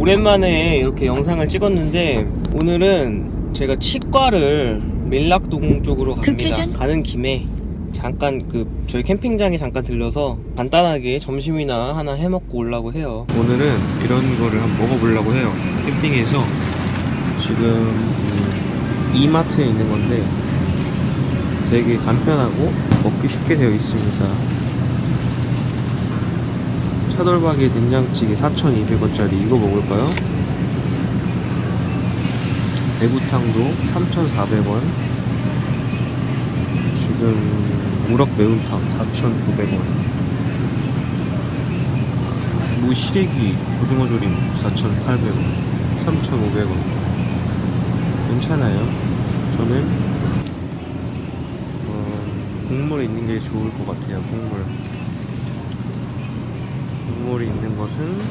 오랜만에 이렇게 영상을 찍었는데 오늘은 제가 치과를 밀락동 쪽으로 갑니다. 가는 김에 잠깐 저희 캠핑장에 잠깐 들려서 간단하게 점심이나 하나 해먹고 오려고 해요. 오늘은 이런 거를 한번 먹어보려고 해요. 캠핑에서 지금 이마트에 있는 건데 되게 간편하고 먹기 쉽게 되어 있습니다. 차돌박이 된장찌개 4,200원짜리 이거 먹을까요? 대구탕도 3,400원. 지금 우럭 매운탕 4,900원. 무시래기 고등어조림 4,800원. 3,500원. 괜찮아요. 저는 국물이 있는 게 좋을 것 같아요. 국물이 있는 것은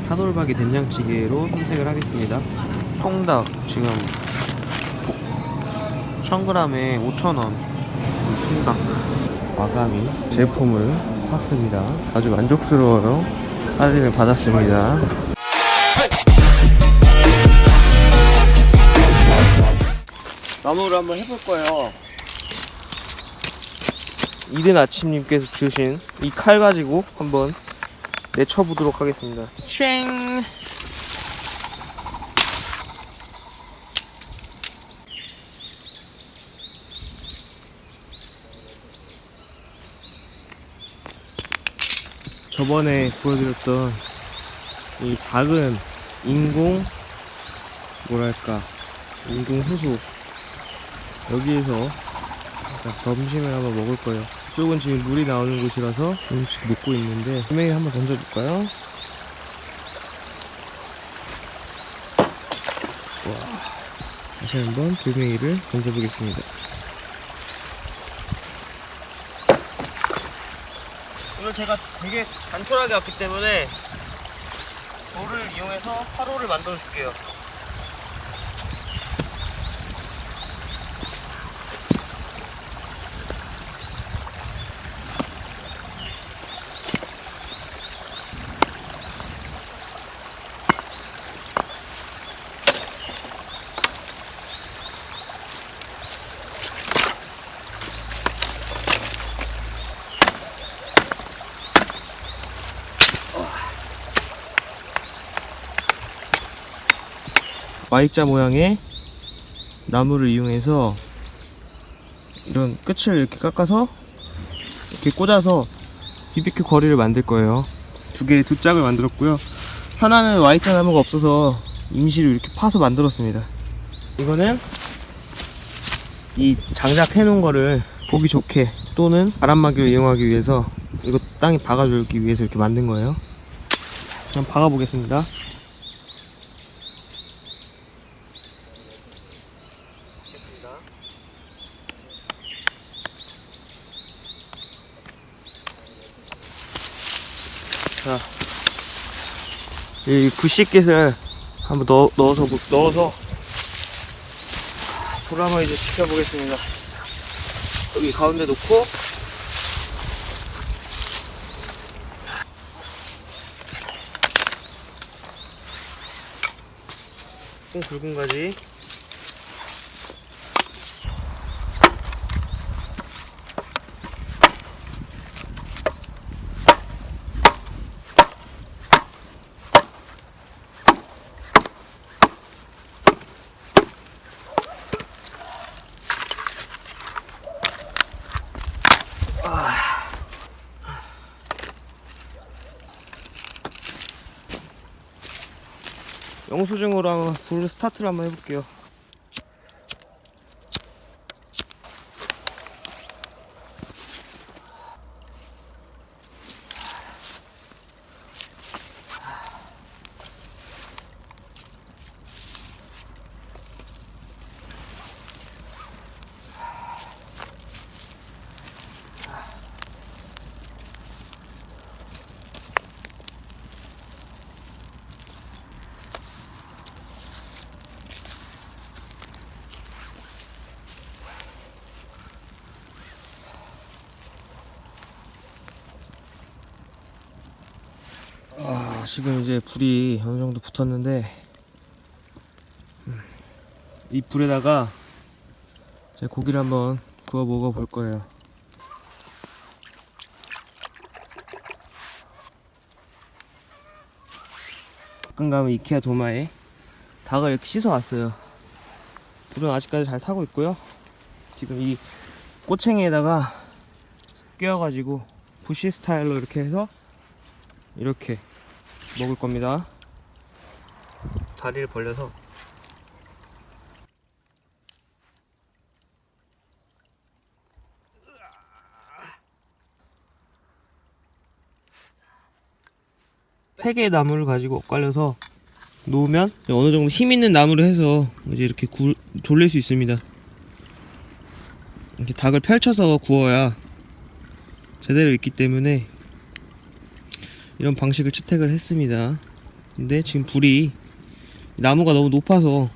차돌박이 된장찌개로 선택을 하겠습니다. 통닭 지금 1000g에 5,000원. 통닭 마가미 제품을 샀습니다. 아주 만족스러워요. 할인을 받았습니다. 나무를 한번 해볼 거예요. 이른 아침님께서 주신 이 칼 가지고 한번 내쳐보도록 하겠습니다. 쉥! 저번에 보여드렸던 이 작은 인공 호수, 여기에서 점심을 한번 먹을 거예요. 이쪽은 지금 물이 나오는 곳이라서 음식 먹고 있는데 돌멩이 한번 던져줄까요? 와, 다시 한번 돌멩이를 던져보겠습니다. 오늘 제가 되게 단촐하게 왔기 때문에 돌을 이용해서 화로를 만들어 줄게요. Y자 모양의 나무를 이용해서 이런 끝을 이렇게 깎아서 이렇게 꽂아서 BBQ 거리를 만들 거예요. 두 짝을 만들었고요. 하나는 Y자 나무가 없어서 임시로 이렇게 파서 만들었습니다. 이거는 이 장작해 놓은 거를 보기 좋게 또는 바람막이를 이용하기 위해서 이거 땅에 박아주기 위해서 이렇게 만든 거예요. 한번 박아 보겠습니다. 자, 이 부식깃을 한번 넣어서 불 한번 이제 지펴보겠습니다. 여기 가운데 놓고 굵은 가지 영수증으로 한번 불 스타트를 한번 해볼게요. 지금 이제 불이 어느 정도 붙었는데 이 불에다가 이제 고기를 한번 구워 먹어 볼 거예요. 가끔 가면 이케아 도마에 닭을 이렇게 씻어 왔어요. 불은 아직까지 잘 타고 있고요. 지금 이 꼬챙이에다가 끼워가지고 부시 스타일로 이렇게 해서 이렇게 먹을 겁니다. 다리를 벌려서 세 개의 나무를 가지고 엇갈려서 놓으면 어느 정도 힘 있는 나무를 해서 이제 이렇게 돌릴 수 있습니다. 이렇게 닭을 펼쳐서 구워야 제대로 익기 때문에 이런 방식을 채택을 했습니다. 근데 지금 불이 나무가 너무 높아서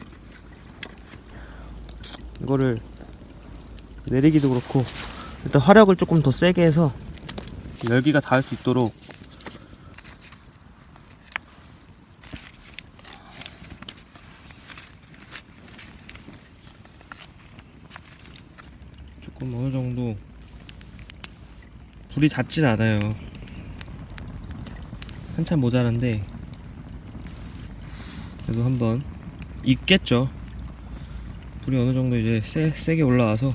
이거를 내리기도 그렇고 일단 화력을 조금 더 세게 해서 열기가 닿을 수 있도록 조금 어느 정도 불이 닿진 않아요. 한참 모자란데 그래도 한번 익겠죠. 불이 어느 정도 이제 세게 올라와서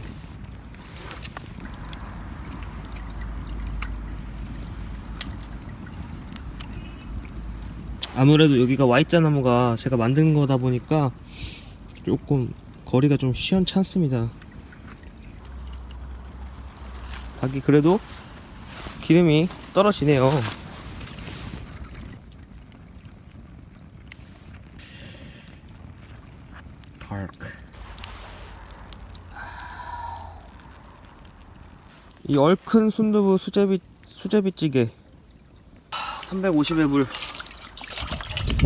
아무래도 여기가 Y자 나무가 제가 만든 거다 보니까 조금 거리가 좀 시원찮습니다. 닭이 그래도 기름이 떨어지네요. 이 얼큰 순두부 수제비찌개 350의 불.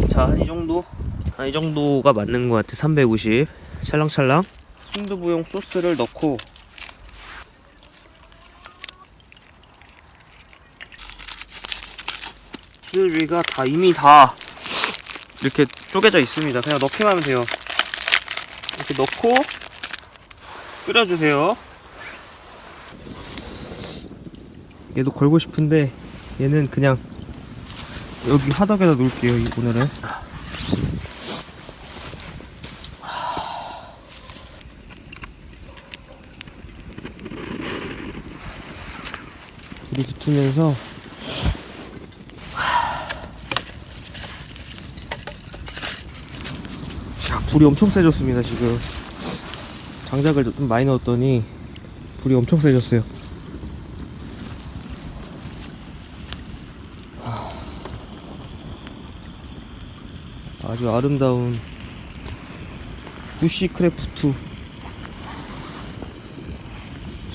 자, 한 이 정도가 맞는 것 같아. 350 찰랑찰랑. 순두부용 소스를 넣고 수제비가 이미 다 이렇게 쪼개져 있습니다. 그냥 넣기만 하면 돼요. 이렇게 넣고 끓여주세요. 얘도 걸고 싶은데 얘는 그냥 여기 화덕에다 놓을게요. 오늘은 불이 붙으면서 불이 엄청 세졌습니다. 지금 장작을 좀 많이 넣었더니 불이 엄청 세졌어요. 아주 아름다운 부시크래프트.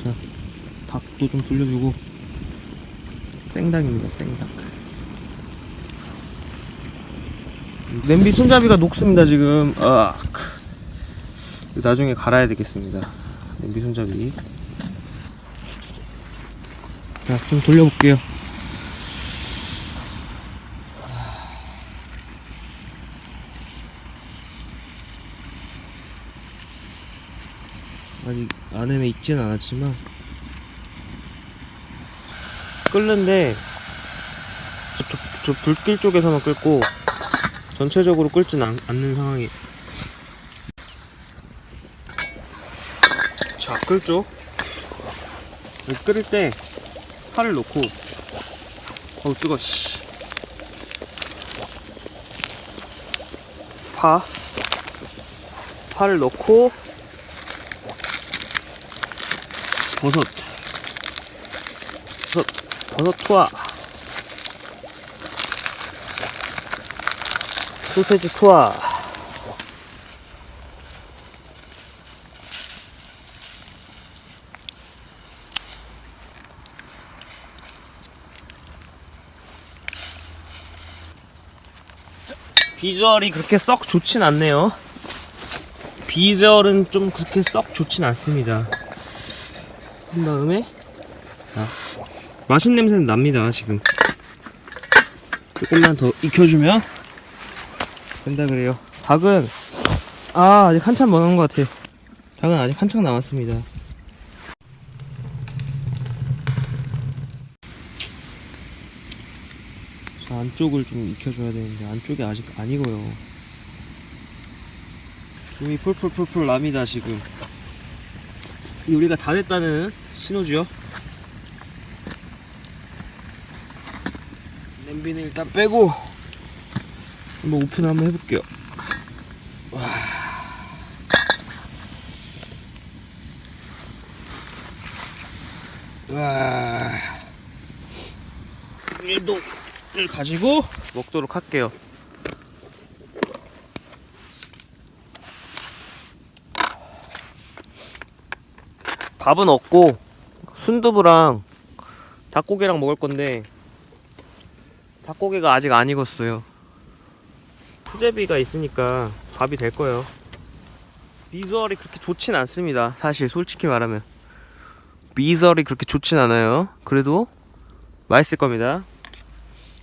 자, 닭도 좀 돌려주고. 생닭입니다. 생닭. 냄비 손잡이가 녹습니다. 지금 나중에 갈아야 되겠습니다. 냄비 손잡이. 자, 좀 돌려볼게요. 아직 안에 익지는 않았지만 끓는데 저 불길 쪽에서만 끓고 전체적으로 끓진 않는 상황이. 자, 끓죠? 끓일 때 파를 넣고 어우 뜨거. 파를 넣고 버섯 투하, 소세지 투하. 비주얼이 그렇게 썩 좋진 않네요. 비주얼은 좀 그렇게 썩 좋진 않습니다. 한 다음에 맛있는 냄새는 납니다. 지금 조금만 더 익혀주면 된다 그래요. 닭은 아직 한참 먼 것 같아. 닭은 아직 한참 남았습니다. 자, 안쪽을 좀 익혀줘야 되는데 안쪽이 아직 안 익어요. 이미 풀풀풀풀 납니다 지금. 이 우리가 다 됐다는 신호죠. 냄비는 일단 빼고 한번 오픈 한번 해볼게요. 와, 1도를 가지고 먹도록 할게요. 밥은 없고 순두부랑 닭고기랑 먹을 건데 닭고기가 아직 안 익었어요. 수제비가 있으니까 밥이 될 거예요. 비주얼이 그렇게 좋진 않습니다. 사실 솔직히 말하면 비주얼이 그렇게 좋진 않아요. 그래도 맛있을 겁니다.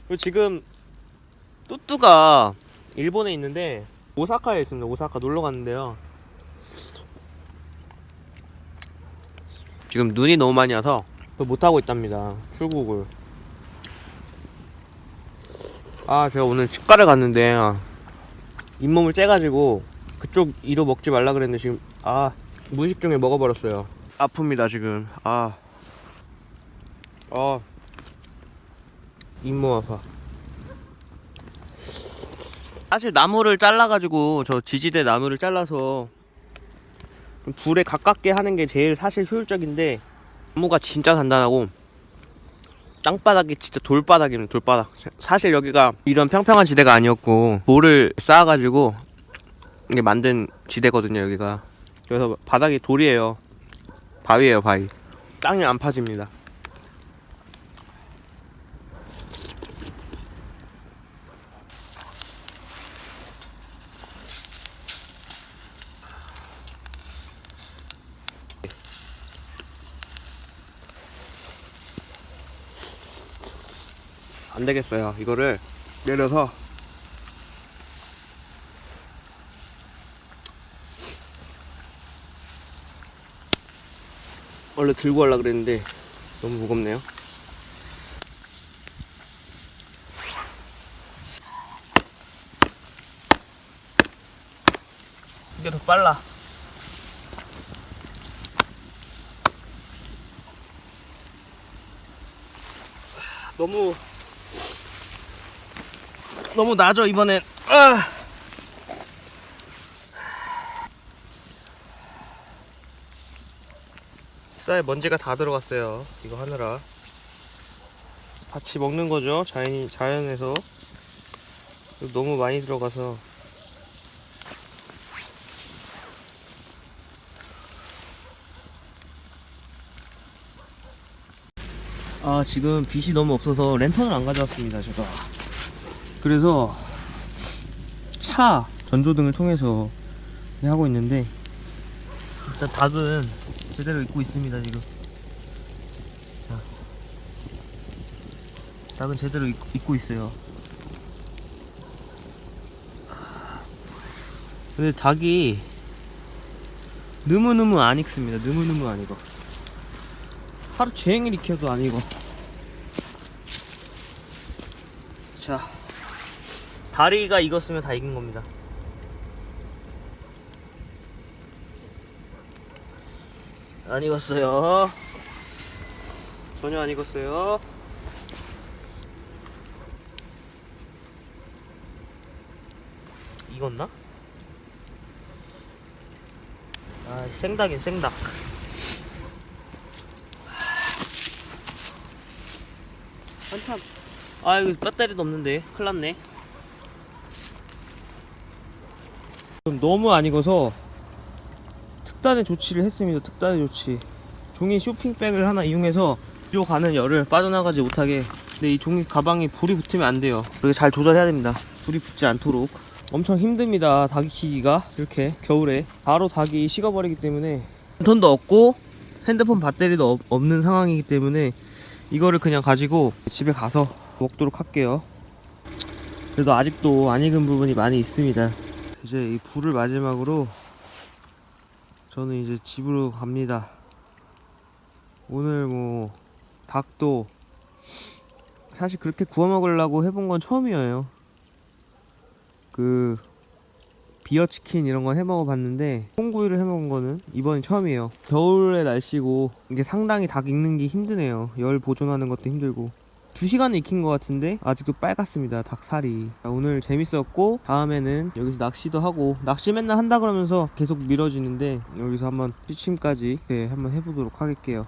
그리고 지금 뚜뚜가 일본에 있는데 오사카에 있습니다. 오사카 놀러 갔는데요. 지금 눈이 너무 많이 와서 못하고 있답니다. 출국을. 제가 오늘 치과를 갔는데 잇몸을 째가지고 그쪽 이로 먹지 말라 그랬는데 지금 무의식 중에 먹어버렸어요. 아픕니다 지금. 잇몸 아파. 사실 나무를 잘라가지고 저 지지대 나무를 잘라서 불에 가깝게 하는 게 제일 사실 효율적인데 나무가 진짜 단단하고 땅바닥이 진짜 돌바닥이네. 돌바닥. 사실 여기가 이런 평평한 지대가 아니었고 돌을 쌓아가지고 이게 만든 지대거든요 여기가. 그래서 바닥이 돌이에요. 바위에요 바위. 땅이 안 파집니다. 안 되겠어요. 이거를 내려서 원래 들고 가려고 그랬는데 너무 무겁네요. 이게 더 빨라. 너무 나죠 이번엔. 식사에 먼지가 다 들어갔어요. 이거 하느라 같이 먹는 거죠. 자연에서 너무 많이 들어가서. 지금 빛이 너무 없어서 랜턴을 안 가져왔습니다 제가. 그래서 차 전조등을 통해서 하고 있는데 일단 닭은 제대로 익고 있습니다 지금. 자, 닭은 제대로 익고 있어요. 근데 닭이 너무너무 안 익습니다. 너무너무 안 익어. 하루 종일 익혀도 안 익어. 자, 다리가 익었으면 다 익은 겁니다. 안 익었어요. 전혀 안 익었어요. 익었나? 생닭인 생닭. 한참. 이거 배터리도 없는데 큰일 났네. 너무 안 익어서 특단의 조치를 했습니다. 특단의 조치. 종이 쇼핑백을 하나 이용해서 뒤로 가는 열을 빠져나가지 못하게. 근데 이 종이 가방이 불이 붙으면 안 돼요. 그렇게 잘 조절해야 됩니다. 불이 붙지 않도록. 엄청 힘듭니다. 닭 익히기가. 이렇게 겨울에 바로 닭이 식어버리기 때문에 랜턴도 없고 핸드폰 배터리도 없는 상황이기 때문에 이거를 그냥 가지고 집에 가서 먹도록 할게요. 그래도 아직도 안 익은 부분이 많이 있습니다. 이제 이 불을 마지막으로 저는 이제 집으로 갑니다. 오늘 뭐 닭도 사실 그렇게 구워 먹으려고 해본 건 처음이에요. 그 비어치킨 이런 건 해먹어 봤는데 콩구이를 해먹은 거는 이번이 처음이에요. 겨울의 날씨고 이게 상당히 닭 익는 게 힘드네요. 열 보존하는 것도 힘들고 2시간 익힌 것 같은데 아직도 빨갛습니다, 닭살이. 오늘 재밌었고 다음에는 여기서 낚시도 하고, 낚시 맨날 한다 그러면서 계속 미뤄지는데 여기서 한번 취침까지 한번 해보도록 하겠게요.